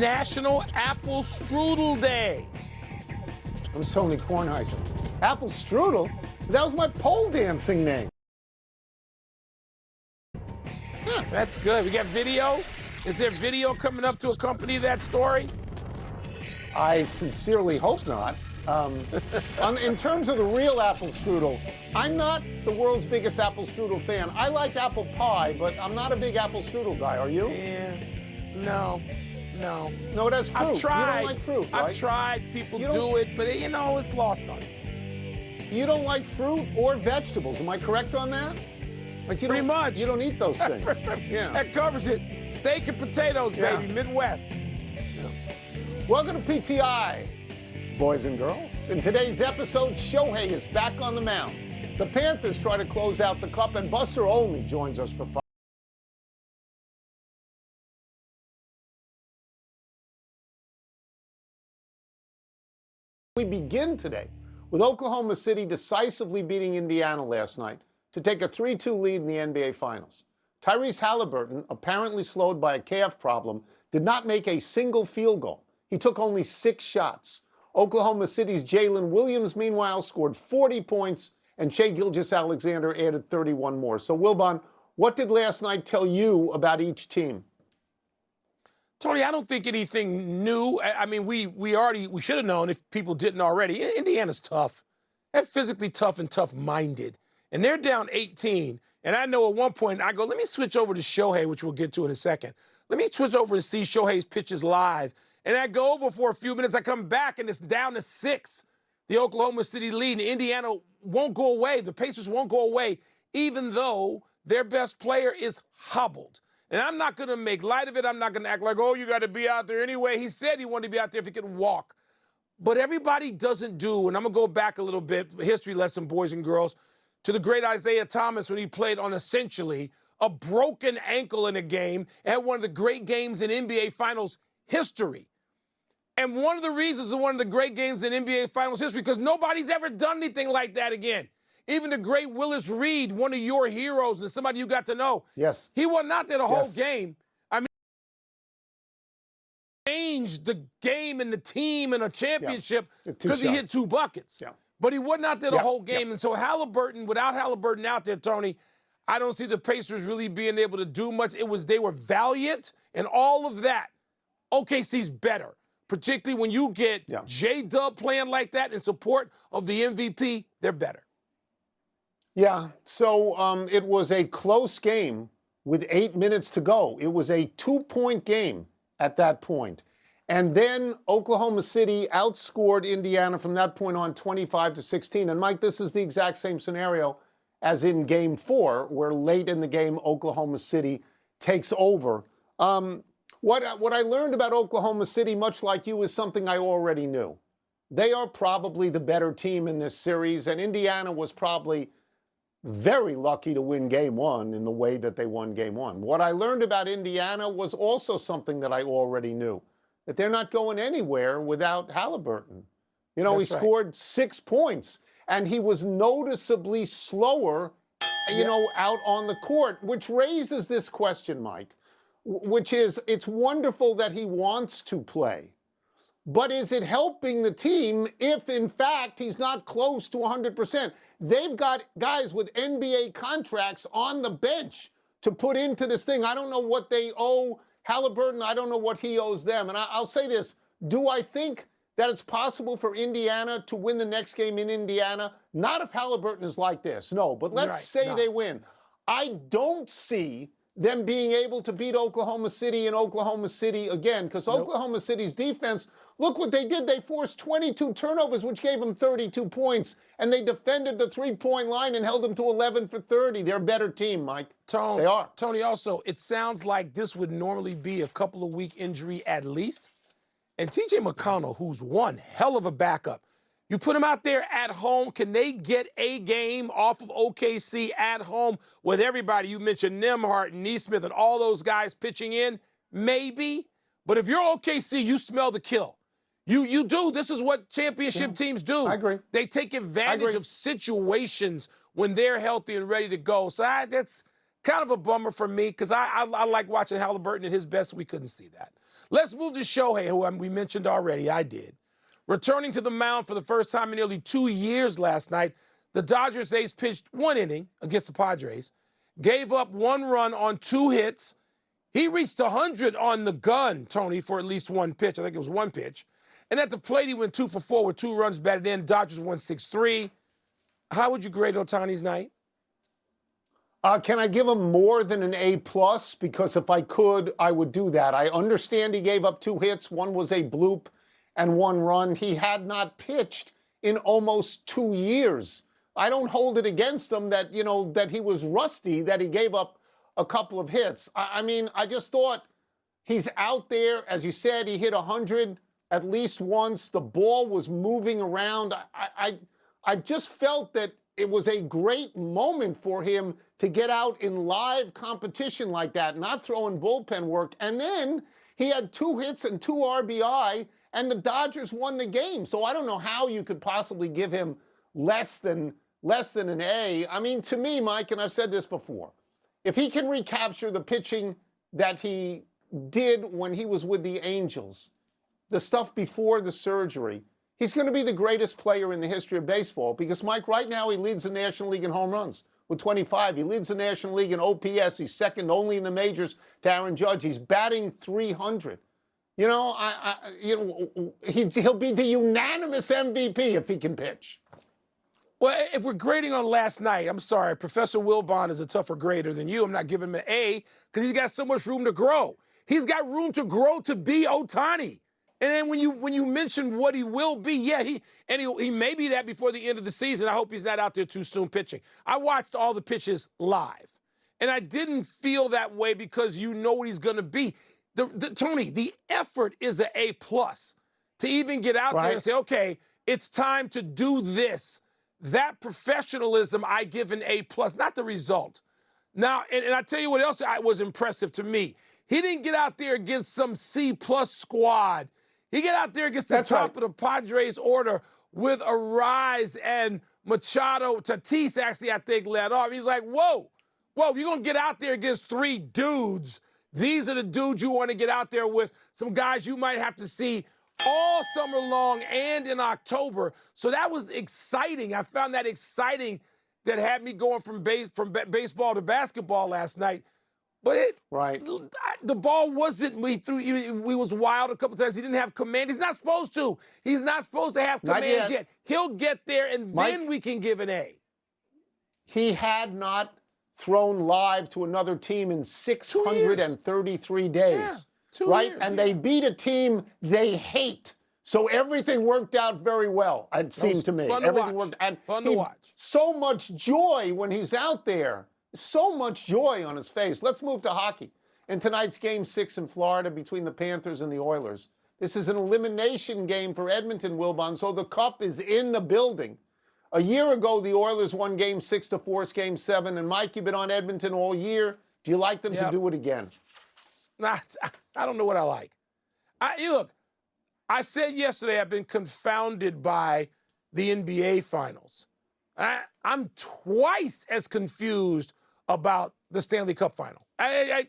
National Apple Strudel Day. I'm Tony Kornheiser. Apple Strudel? That was my pole dancing name. That's good. We got video. Is there video coming up to accompany that story? I sincerely hope not. In terms of the real apple strudel, I'm not the world's biggest apple strudel fan. I like apple pie, but I'm not a big apple strudel guy. Are you? Yeah. No. No, it has fruit. I've tried. You don't like fruit, right? I've tried. People do it, but it's lost on me. You don't like fruit or vegetables. Am I correct on that? Pretty much. You don't eat those things. Yeah. That covers it. Steak and potatoes, baby. Yeah. Midwest. Yeah. Welcome to PTI, boys and girls. In today's episode, Shohei is back on the mound. The Panthers try to close out the Cup, and Buster Olney joins us for 5. We begin today with Oklahoma City decisively beating Indiana last night to take a 3-2 lead in the NBA Finals. Tyrese Halliburton, apparently slowed by a calf problem, did not make a single field goal. He took only 6 shots. Oklahoma City's Jalen Williams, meanwhile, scored 40 points, and Shai Gilgeous-Alexander added 31 more. So, Wilbon, what did last night tell you about each team? Tony, I don't think anything new. I mean, we should have known if people didn't already. Indiana's tough. They're physically tough and tough-minded. And they're down 18. And I know at one point, I go, let me switch over to Shohei, which we'll get to in a second. Let me switch over to see Shohei's pitches live. And I go over for a few minutes. I come back, and it's down to 6. The Oklahoma City lead. And Indiana won't go away. The Pacers won't go away, even though their best player is hobbled. And I'm not going to make light of it. I'm not going to act like, oh, you got to be out there anyway. He said he wanted to be out there if he could walk. But everybody doesn't do, and I'm going to go back a little bit, history lesson, boys and girls, to the great Isaiah Thomas when he played on essentially a broken ankle in a game and had one of the great games in NBA Finals history. And one of the reasons one of the great games in NBA Finals history, because nobody's ever done anything like that again. Even the great Willis Reed, one of your heroes and somebody you got to know. Yes. He wasn't out there the whole game. I mean, changed the game and the team and a championship because he hit 2 buckets. Yeah. But he wasn't out there the whole game. And so Halliburton, without Halliburton out there, Tony, I don't see the Pacers really being able to do much. They were valiant and all of that. OKC's better, particularly when you get J-Dub playing like that in support of the MVP, they're better. Yeah, so it was a close game with 8 minutes to go. It was a 2-point game at that point. And then Oklahoma City outscored Indiana from that point on 25-16. And, Mike, this is the exact same scenario as in Game 4, where late in the game Oklahoma City takes over. What I learned about Oklahoma City, much like you, is something I already knew. They are probably the better team in this series, and Indiana was probably very lucky to win Game 1 in the way that they won Game 1. What I learned about Indiana was also something that I already knew, that they're not going anywhere without Halliburton. You know, he scored 6 points, and he was noticeably slower, out on the court, which raises this question, Mike, which is, it's wonderful that he wants to play, but is it helping the team if, in fact, he's not close to 100%? They've got guys with NBA contracts on the bench to put into this thing. I don't know what they owe Halliburton. I don't know what he owes them. And I'll say this. Do I think that it's possible for Indiana to win the next game in Indiana? Not if Halliburton is like this. No, but let's say they win. I don't see them being able to beat Oklahoma City in Oklahoma City again, because Oklahoma City's defense, look what they did. They forced 22 turnovers, which gave them 32 points, and they defended the 3-point line and held them to 11 for 30. They're a better team, Mike. They are. Tony, also, it sounds like this would normally be a couple of week injury at least. And T.J. McConnell, who's one hell of a backup, you put him out there at home. Can they get a game off of OKC at home with everybody? You mentioned Nembhard and Nesmith and all those guys pitching in. Maybe. But if you're OKC, you smell the kill. You do. This is what championship teams do. I agree. They take advantage of situations when they're healthy and ready to go. So that's kind of a bummer for me because I like watching Halliburton at his best. We couldn't see that. Let's move to Shohei, who we mentioned already. I did. Returning to the mound for the first time in nearly 2 years last night, the Dodgers ace pitched 1 inning against the Padres, gave up 1 run on 2 hits. He reached 100 on the gun, Tony, for at least 1 pitch. I think it was 1 pitch. And at the plate, he went 2 for 4 with 2 runs batted in. Dodgers won 6-3. How would you grade Ohtani's night? Can I give him more than an A+? Because if I could, I would do that. I understand he gave up 2 hits. One was a bloop and 1 run. He had not pitched in almost 2 years. I don't hold it against him that, that he was rusty, that he gave up a couple of hits. I mean, I just thought he's out there. As you said, he hit 100 at least once. The ball was moving around. I just felt that it was a great moment for him to get out in live competition like that, not throwing bullpen work. And then he had 2 hits and 2 RBI, and the Dodgers won the game. So I don't know how you could possibly give him less than an A. I mean, to me, Mike, and I've said this before, if he can recapture the pitching that he did when he was with the Angels, the stuff before the surgery, he's going to be the greatest player in the history of baseball because, Mike, right now he leads the National League in home runs with 25. He leads the National League in OPS. He's second only in the majors to Aaron Judge. He's batting 300. He'll be the unanimous MVP if he can pitch. Well, if we're grading on last night, I'm sorry, Professor Wilbon is a tougher grader than you. I'm not giving him an A because he's got so much room to grow. He's got room to grow to be Ohtani. And then when you mention what he will be, yeah, he may be that before the end of the season. I hope he's not out there too soon pitching. I watched all the pitches live, and I didn't feel that way because you know what he's going to be. Tony, the effort is an A+. To even get out there and say, okay, it's time to do this. That professionalism, I give an A+, not the result. Now, and I tell you what else was impressive to me. He didn't get out there against some C+ squad. He got out there against the top of the Padres order with Arise and Machado. Tatis actually, I think, led off. He's like, whoa, you're going to get out there against 3 dudes. These are the dudes you want to get out there with. Some guys you might have to see all summer long and in October. So that was exciting. I found that exciting. That had me going from baseball to basketball last night. But the ball wasn't. We was wild a couple times. He didn't have command. He's not supposed to. He's not supposed to have command yet. He'll get there, and then we can give an A. He had not thrown live to another team in 633 days. Yeah, 2 years. And they beat a team they hate. So everything worked out very well, it seemed to me. Everything worked out. Fun to watch. So much joy when he's out there. So much joy on his face. Let's move to hockey. In tonight's Game 6 in Florida between the Panthers and the Oilers, this is an elimination game for Edmonton, Wilbon, so the cup is in the building. A year ago, the Oilers won Game 6 to force Game 7, and Mike, you've been on Edmonton all year. Do you like them to do it again? Nah, I don't know what I like. Look, I said yesterday I've been confounded by the NBA Finals. I'm twice as confused about the Stanley Cup Final. I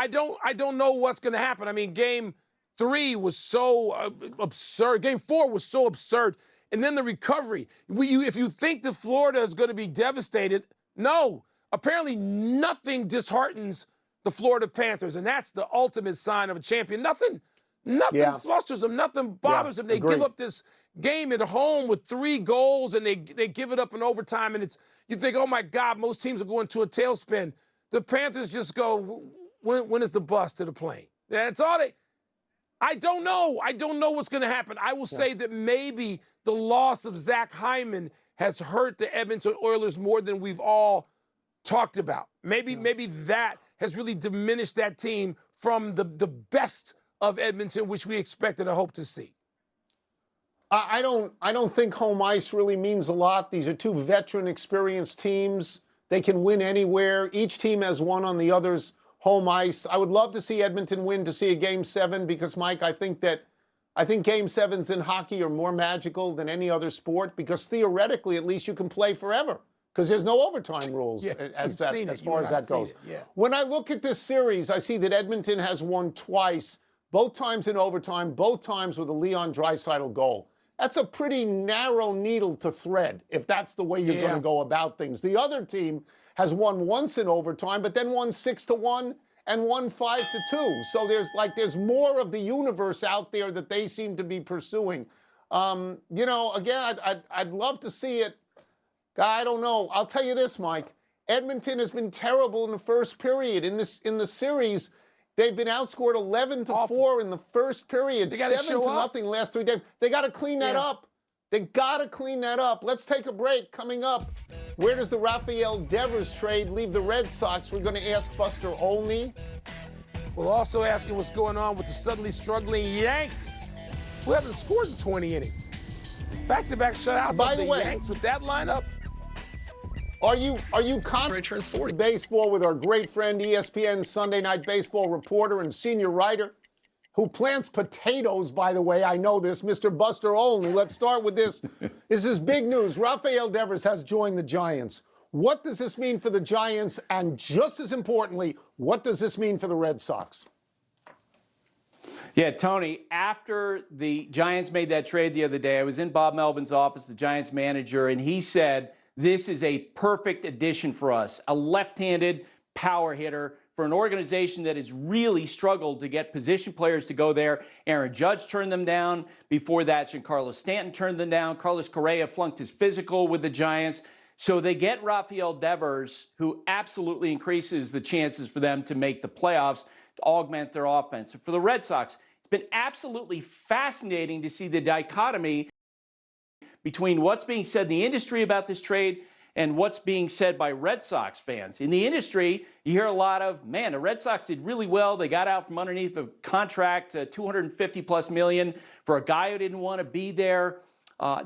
don't know what's going to happen. I mean, Game 3 was so absurd. Game 4 was so absurd. And then the recovery. If you think that Florida is going to be devastated, no. Apparently nothing disheartens the Florida Panthers, and that's the ultimate sign of a champion. Nothing flusters them. Nothing bothers them. They give up this game at home with 3 goals, and they give it up in overtime, and you think, oh, my God, most teams are going to a tailspin. The Panthers just go, when is the bus to the plane? That's all I don't know. I don't know what's going to happen. I will say that maybe the loss of Zach Hyman has hurt the Edmonton Oilers more than we've all talked about. Maybe that has really diminished that team from the best of Edmonton, which we expected and hope to see. I don't think home ice really means a lot. These are 2 veteran, experienced teams. They can win anywhere. Each team has won on the other's home ice. I would love to see Edmonton win to see a Game 7 because, Mike, I think Game 7s in hockey are more magical than any other sport because theoretically, at least, you can play forever because there's no overtime rules as far as that goes. When I look at this series, I see that Edmonton has won twice. both times in overtime, both times with a Leon Draisaitl goal. That's a pretty narrow needle to thread if that's the way you're going to go about things. The other team has won once in overtime, but then won 6-1 and won 5-2. So there's more of the universe out there that they seem to be pursuing. Again, I'd love to see it. I don't know. I'll tell you this, Mike. Edmonton has been terrible in the first period. In the series, they've been outscored 11-4 in the first period, 7-0 last 3 games. They got to clean that up. They got to clean that up. Let's take a break. Coming up, where does the Rafael Devers trade leave the Red Sox? We're going to ask Buster Olney. We'll also ask him what's going on with the suddenly struggling Yanks, who haven't scored in 20 innings. Back-to-back shutouts of the Yanks with that lineup. Are you confident 40 baseball with our great friend, ESPN Sunday Night Baseball reporter and senior writer, who plants potatoes, by the way, I know this, Mr. Buster Olney. Let's start with this. This is big news. Rafael Devers has joined the Giants. What does this mean for the Giants? And just as importantly, what does this mean for the Red Sox? Yeah, Tony, after the Giants made that trade the other day, I was in Bob Melvin's office, the Giants manager, and he said, this is a perfect addition for us, a left-handed power hitter for an organization that has really struggled to get position players to go there. Aaron Judge turned them down. Before that, Giancarlo Stanton turned them down. Carlos Correa flunked his physical with the Giants. So they get Rafael Devers, who absolutely increases the chances for them to make the playoffs, to augment their offense. For the Red Sox, it's been absolutely fascinating to see the dichotomy between what's being said in the industry about this trade and what's being said by Red Sox fans. In the industry, you hear a lot of, man, the Red Sox did really well. They got out from underneath a contract, $250+ million for a guy who didn't want to be there.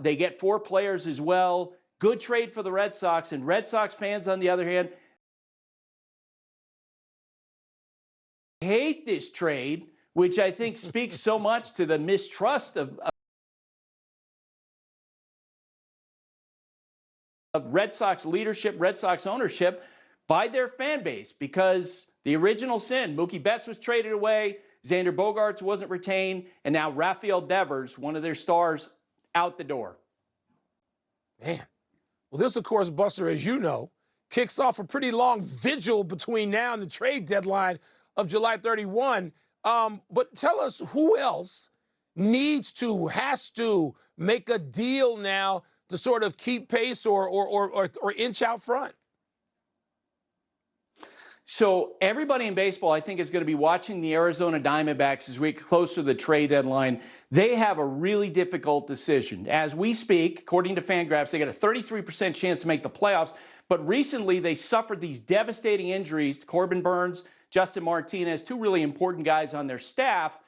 They get 4 players as well. Good trade for the Red Sox. And Red Sox fans, on the other hand, hate this trade, which I think speaks so much to the mistrust of Red Sox leadership, Red Sox ownership by their fan base, because the original sin, Mookie Betts was traded away, Xander Bogaerts wasn't retained, and now Rafael Devers, one of their stars, out the door. Man. Well, this, of course, Buster, as you know, kicks off a pretty long vigil between now and the trade deadline of July 31. But tell us, who else has to make a deal now to sort of keep pace or inch out front? So everybody in baseball, I think, is going to be watching the Arizona Diamondbacks as we get closer to the trade deadline. They have a really difficult decision. As we speak, according to Fangraphs, they got a 33% chance to make the playoffs. But recently, they suffered these devastating injuries to Corbin Burns, Justin Martinez, 2 really important guys on their staff.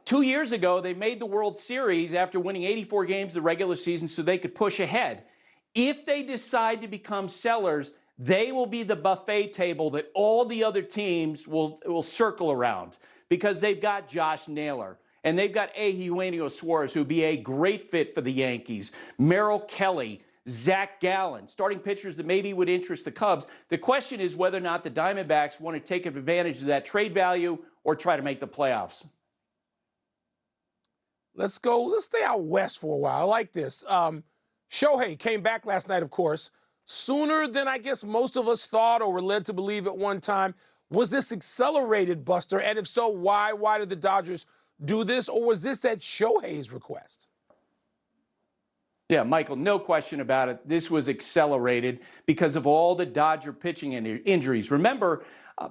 2 years ago, they made the World Series after winning 84 games of the regular season so they could push ahead. If they decide to become sellers, they will be the buffet table that all the other teams will circle around, because they've got Josh Naylor and they've got Eugenio Suarez, who would be a great fit for the Yankees, Merrill Kelly, Zach Gallen, starting pitchers that maybe would interest the Cubs. The question is whether or not the Diamondbacks want to take advantage of that trade value or try to make the playoffs. Let's stay out west for a while. I like this. Shohei came back last night, of course, sooner than I guess most of us thought or were led to believe at one time. Was this accelerated, Buster? And if so, why? Why did the Dodgers do this? Or was this at Shohei's request? Yeah, Michael, no question about it. This was accelerated because of all the Dodger pitching injuries. Remember,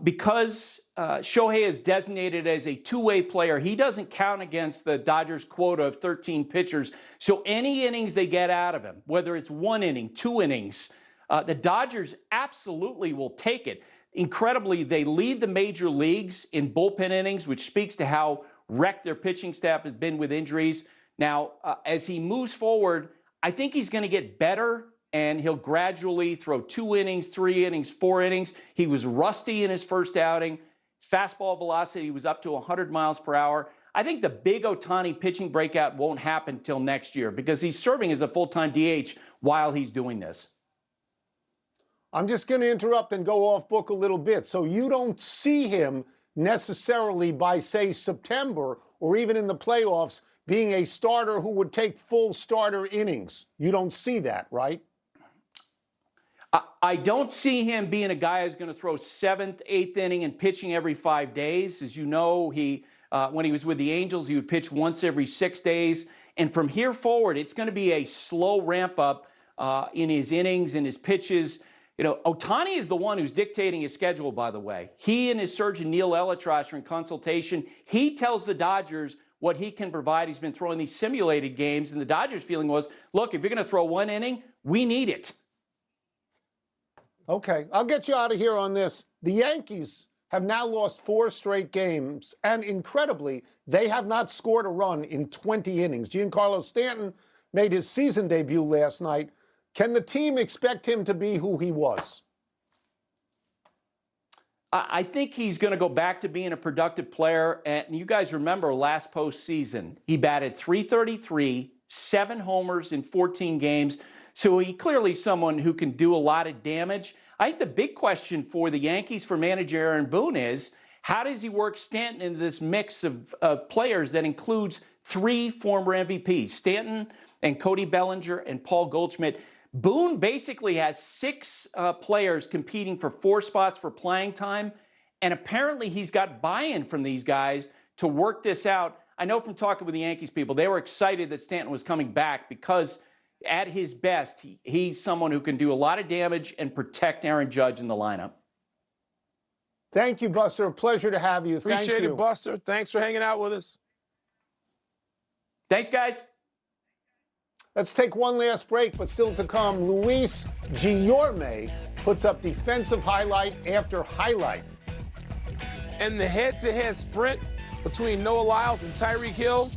because Shohei is designated as a two-way player, he doesn't count against the Dodgers' quota of 13 pitchers. So any innings they get out of him, whether it's 1 inning, 2 innings, the Dodgers absolutely will take it. Incredibly, they lead the major leagues in bullpen innings, which speaks to how wrecked their pitching staff has been with injuries. Now, as he moves forward, I think he's going to get better, and he'll gradually throw 2 innings, 3 innings, 4 innings. He was rusty in his first outing. His fastball velocity was up to 100 miles per hour. I think the big Ohtani pitching breakout won't happen till next year because he's serving as a full-time DH while he's doing this. I'm just going to interrupt and go off book a little bit. So you don't see him necessarily by, say, September or even in the playoffs, being a starter who would take full starter innings. You don't see that, right? I don't see him being a guy who's going to throw seventh, eighth inning and pitching every 5 days. As you know, when he was with the Angels, he would pitch once every 6 days. And from here forward, it's going to be a slow ramp up in his innings, in his pitches. You know, Ohtani is the one who's dictating his schedule, by the way. He and his surgeon, Neil Elitrash, are in consultation. He tells the Dodgers what he can provide. He's been throwing these simulated games, and the Dodgers' feeling was, look, if you're going to throw 1 inning, we need it. Okay, I'll get you out of here on this. The Yankees have now lost 4 straight games, and incredibly, they have not scored a run in 20 innings. Giancarlo Stanton made his season debut last night. Can the team expect him to be who he was? I think he's going to go back to being a productive player. And you guys remember last postseason, he batted .333, 7 homers in 14 games. So he clearly someone who can do a lot of damage. I think the big question for the Yankees, for manager Aaron Boone, is how does he work Stanton into this mix of players that includes 3 former MVPs, Stanton and Cody Bellinger and Paul Goldschmidt. Boone basically has 6 players competing for 4 spots for playing time, and apparently he's got buy-in from these guys to work this out. I know from talking with the Yankees people, they were excited that Stanton was coming back because at his best, he's someone who can do a lot of damage and protect Aaron Judge in the lineup. Thank you, Buster. A pleasure to have you. Appreciate it, Buster. Thanks for hanging out with us. Thanks, guys. Let's take one last break, but still to come, Luis Guillorme puts up defensive highlight after highlight. And the head-to-head sprint between Noah Lyles and Tyreek Hill,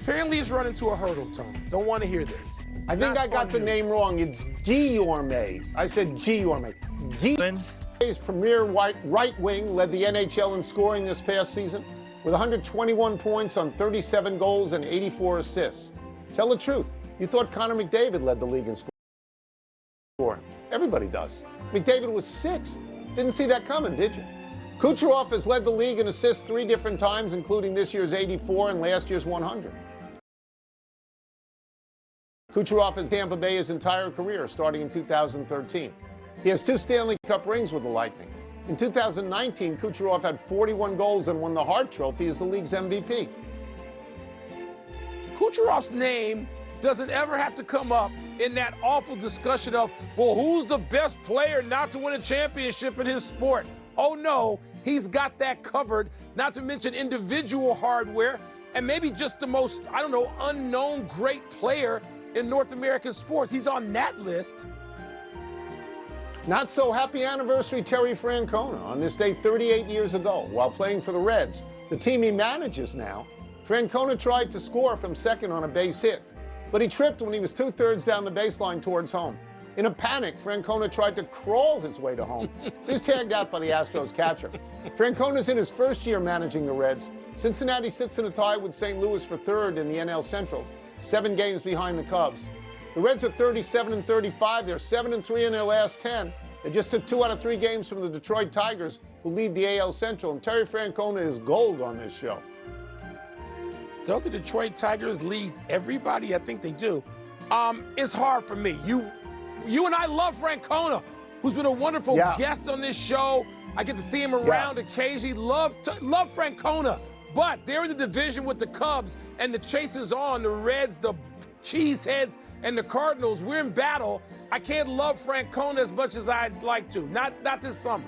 apparently he's run into a hurdle, Tom. Don't want to hear this. I think I got the name wrong. It's Guillorme. I said Guillorme. Guillorme's premier right wing led the NHL in scoring this past season with 121 points on 37 goals and 84 assists. Tell the truth. You thought Connor McDavid led the league in scoring. Everybody does. McDavid was 6th. Didn't see that coming, did you? Kucherov has led the league in assists 3 different times, including this year's 84 and last year's 100. Kucherov has Tampa Bay his entire career, starting in 2013. He has 2 Stanley Cup rings with the Lightning. In 2019, Kucherov had 41 goals and won the Hart Trophy as the league's MVP. Kucherov's name doesn't ever have to come up in that awful discussion of, well, who's the best player not to win a championship in his sport? Oh, no, he's got that covered, not to mention individual hardware, and maybe just the most, unknown great player in North American sports. He's on that list. Not so happy anniversary, Terry Francona. On this day 38 years ago, while playing for the Reds, the team he manages now, Francona tried to score from second on a base hit, but he tripped when he was 2/3 down the baseline towards home. In a panic, Francona tried to crawl his way to home. He was tagged out by the Astros catcher. Francona's in his first year managing the Reds. Cincinnati sits in a tie with St. Louis for 3rd in the NL Central, 7 games behind the Cubs. The Reds are 37-35. They're 7-3 in their last 10. They just took 2 out of 3 games from the Detroit Tigers, who lead the AL Central. And Terry Francona is gold on this show. Don't the Detroit Tigers lead everybody? I think they do. It's hard for me. You and I love Francona, who's been a wonderful guest on this show. I get to see him around occasionally. Love Francona. But they're in the division with the Cubs, and the chase is on. The Reds, the Cheeseheads, and the Cardinals. We're in battle. I can't love Francona as much as I'd like to. Not this summer.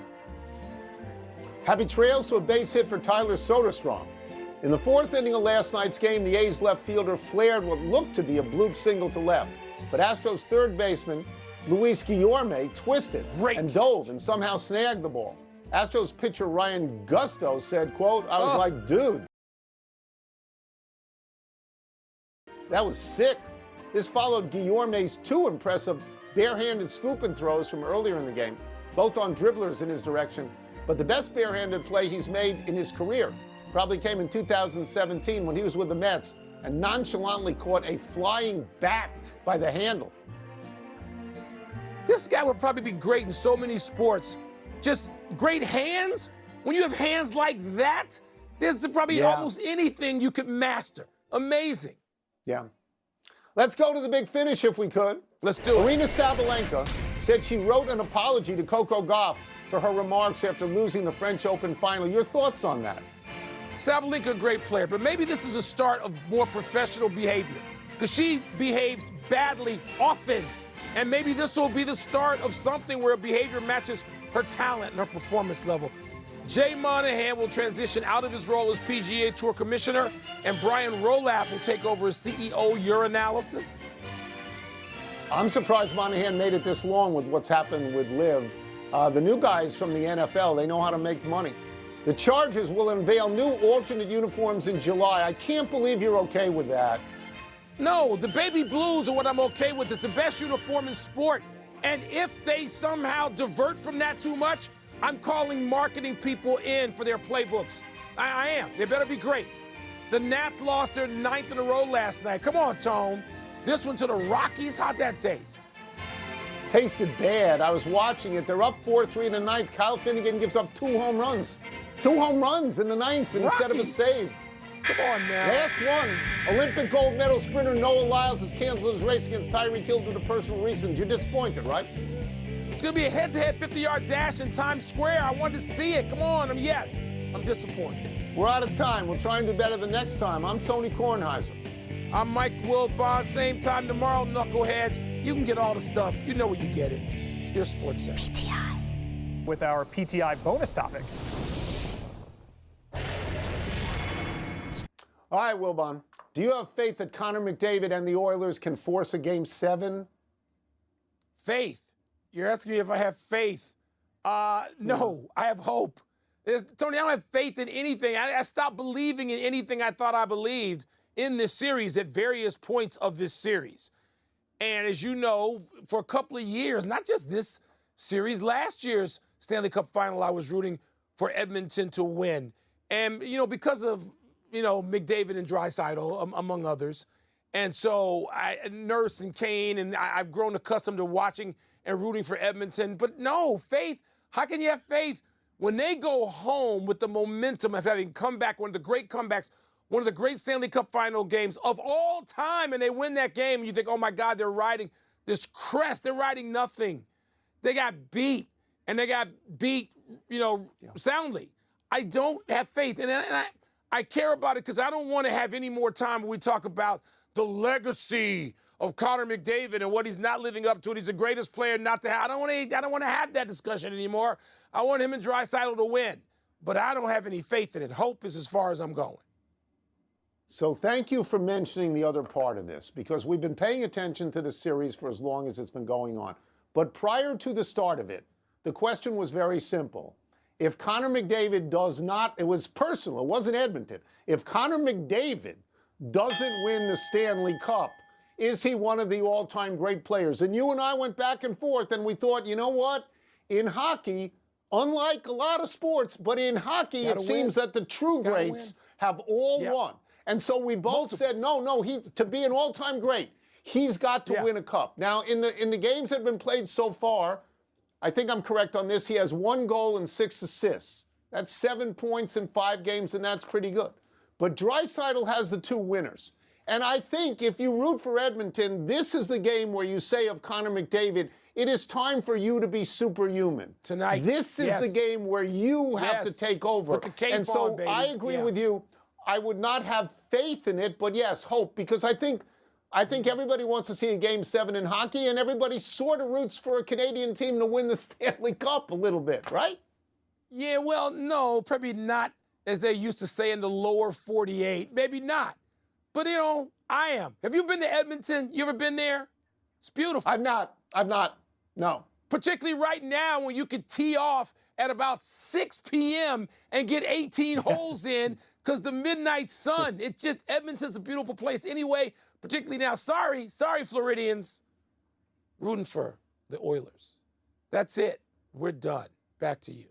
Happy trails to a base hit for Tyler Soderstrom. In the 4th inning of last night's game, the A's left fielder flared what looked to be a bloop single to left. But Astros third baseman Luis Guillorme twisted and dove and somehow snagged the ball. Astros pitcher Ryan Gusto said, quote, I was like, dude, that was sick. This followed Guillorme's 2 impressive barehanded scoop and throws from earlier in the game, both on dribblers in his direction. But the best barehanded play he's made in his career probably came in 2017 when he was with the Mets and nonchalantly caught a flying bat by the handle. This guy would probably be great in so many sports. Just great hands, When you have hands like that, there's probably almost anything you could master. Amazing. Yeah. Let's go to the big finish if we could. Let's do it. Aryna Sabalenka said she wrote an apology to Coco Gauff for her remarks after losing the French Open final. Your thoughts on that? Sabalenka, a great player, but maybe this is a start of more professional behavior because she behaves badly often. And maybe this will be the start of something where behavior matches her talent and her performance level. Jay Monahan will transition out of his role as PGA Tour Commissioner, and Brian Rolap will take over as CEO Urinalysis. I'm surprised Monahan made it this long with what's happened with LIV. The new guys from the NFL, they know how to make money. The Chargers will unveil new alternate uniforms in July. I can't believe you're okay with that. No, the baby blues are what I'm okay with. It's the best uniform in sport. And if they somehow divert from that too much, I'm calling marketing people in for their playbooks. I am. They better be great. The Nats lost their 9th in a row last night. Come on, Tone. This one to the Rockies. How'd that taste? Tasted bad. I was watching it. They're up 4-3 in the ninth. Kyle Finnegan gives up 2 home runs. 2 home runs in the ninth instead of a save. Come on, man. Last one. Olympic gold medal sprinter Noah Lyles has canceled his race against Tyreek Hill due to personal reasons. You're disappointed, right? It's going to be a head-to-head 50-yard dash in Times Square. I wanted to see it. Come on. I'm disappointed. We're out of time. We'll try and do better the next time. I'm Tony Kornheiser. I'm Mike Wilbon. Same time tomorrow, knuckleheads. You can get all the stuff. You know where you get it. Here's Sports Center. PTI. With our PTI bonus topic. All right, Wilbon. Do you have faith that Connor McDavid and the Oilers can force a Game 7? Faith. You're asking me if I have faith. No, I have hope. Tony, I don't have faith in anything. I stopped believing in anything I thought I believed in this series at various points of this series. And as you know, for a couple of years, not just this series, last year's Stanley Cup final, I was rooting for Edmonton to win. And, because of, McDavid and Draisaitl, among others. And so Nurse and Kane, and I've grown accustomed to watching and rooting for Edmonton. But no, faith. How can you have faith when they go home with the momentum of having come back, one of the great comebacks, one of the great Stanley Cup final games of all time, and they win that game, and you think, oh, my God, they're riding this crest. They're riding nothing. They got beat, and they got beat, soundly. I don't have faith. And I care about it because I don't want to have any more time when we talk about the legacy of Connor McDavid and what he's not living up to. And he's the greatest player not to have. I don't want to have that discussion anymore. I want him and Draisaitl to win. But I don't have any faith in it. Hope is as far as I'm going. So thank you for mentioning the other part of this, because we've been paying attention to the series for as long as it's been going on. But prior to the start of it, the question was very simple. If Connor McDavid does not, it was personal, it wasn't Edmonton. If Connor McDavid doesn't win the Stanley Cup, is he one of the all-time great players? And you and I went back and forth, and we thought, you know what? In hockey, unlike a lot of sports, but in hockey, it seems that the true greats have all won. And so we both said, no, to be an all-time great, he's got to win a cup. Now, in the games that have been played so far, I think I'm correct on this, he has 1 goal and 6 assists. That's 7 points in 5 games, and that's pretty good. But Draisaitl has the 2 winners. And I think if you root for Edmonton, this is the game where you say of Connor McDavid, it is time for you to be superhuman. Tonight. This is the game where you have to take over. Put the cape and so on, baby. I agree with you. I would not have faith in it, but yes, hope, because I think everybody wants to see a Game 7 in hockey, and everybody sort of roots for a Canadian team to win the Stanley Cup a little bit, right? Yeah, well, no, probably not, as they used to say, in the lower 48. Maybe not. But, I am. Have you been to Edmonton? You ever been there? It's beautiful. I'm not. No. Particularly right now when you could tee off at about 6 p.m. and get 18 holes in because the midnight sun. It's just, Edmonton's a beautiful place anyway, particularly now. Sorry, Floridians. Rooting for the Oilers. That's it. We're done. Back to you.